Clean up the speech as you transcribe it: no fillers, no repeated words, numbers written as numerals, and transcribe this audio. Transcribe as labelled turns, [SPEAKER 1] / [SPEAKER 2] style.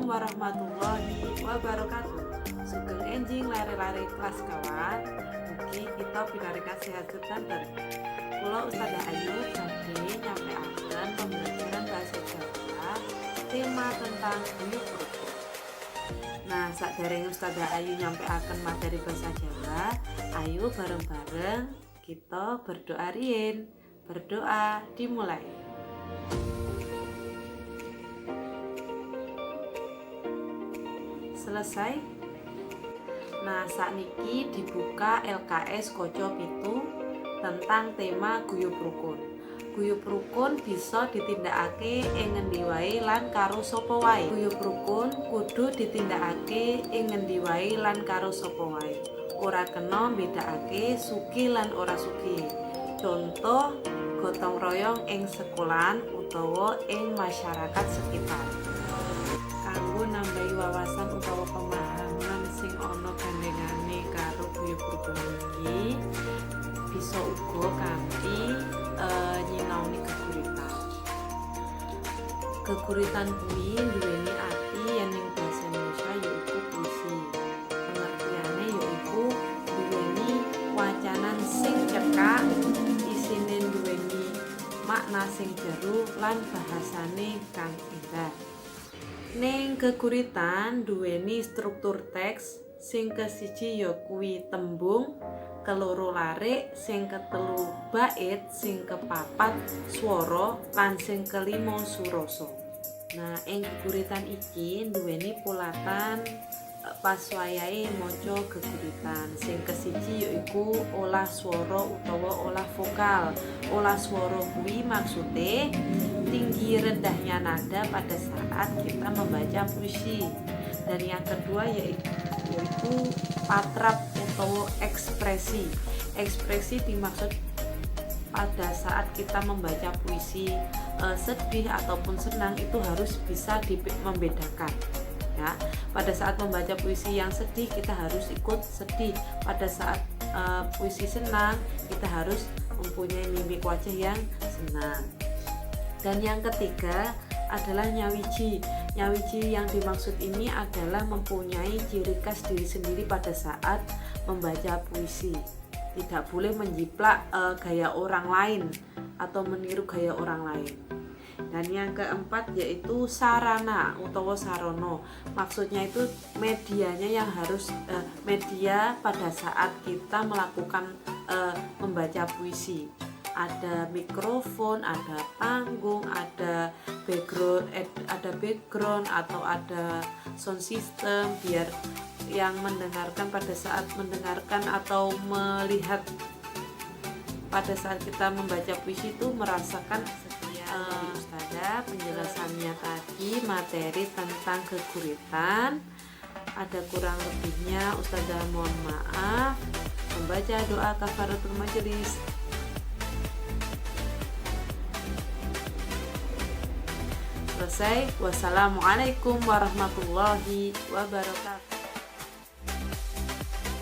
[SPEAKER 1] Assalamualaikum warahmatullahi wabarakatuh. Sugeng enjing lari-lari kelas kawan. Mugi kita pinarikan sehat sedanten. Kula Ustazah Ayu badhe nyampeaken pembelajaran bahasa Jawa tema tentang guyub rukun. Nah, sakderenge Ustazah Ayu nyampeaken materi bahasa Jawa, ayo bareng-bareng kita berdoa riyin. Berdoa dimulai. Selesai. Nah, sakniki dibuka LKS Kaca Pitu tentang tema guyub rukun. Guyub rukun bisa ditindakake ing ngendi wae lan karo sapa wae. Guyub rukun kudu ditindakake ing ngendi wae lan karo sapa wae. Ora kena mbedakake sugih lan ora sugih. Contoh gotong royong ing sekolahan utawa ing masyarakat sekitar. Kanggo nambahi wawasan utawa pemahaman sing ana gandengane karo guyub rukun iki, bisa uga kanthi nyinaoni geguritan. Geguritan kuwi nduweni arti yen ing basa Indonesia yaiku puisi. Pengertiane yaiku nduweni wacanan sing cekak, isine nduweni makna sing jero lan bahasane kang indah. Ning geguritan duweni struktur teks sing kesiji ya kuwi tembung, keloro larik, sing ketelu bait, sing kepapat swara lan sing kelima surasa. Nah, ing geguritan iki duweni polatan pas wayahe maca geguritan. Sing kesiji yaiku olah swara utawa olah vokal. Olah swara kuwi maksude tinggi rendahnya nada pada saat kita membaca puisi. Dan yang kedua yaitu patrap atau ekspresi. Ekspresi dimaksud pada saat kita membaca puisi sedih ataupun senang itu harus bisa membedakan. Ya, pada saat membaca puisi yang sedih kita harus ikut sedih. Pada saat puisi senang kita harus mempunyai mimik wajah yang senang. Dan yang ketiga adalah nyawiji. Nyawiji yang dimaksud ini adalah mempunyai ciri khas diri sendiri pada saat membaca puisi. Tidak boleh menjiplak gaya orang lain atau meniru gaya orang lain. Dan yang keempat yaitu sarana utawa sarono. Maksudnya itu medianya yang harus media pada saat kita melakukan membaca puisi. Ada mikrofon, ada panggung, ada background atau ada sound system biar yang mendengarkan pada saat mendengarkan atau melihat pada saat kita membaca puisi itu merasakan. Ustazah, penjelasannya tadi materi tentang geguritan. Ada kurang lebihnya Ustazah mohon maaf. Membaca doa kafaratul majelis. Selesai. Wassalamualaikum warahmatullahi wabarakatuh.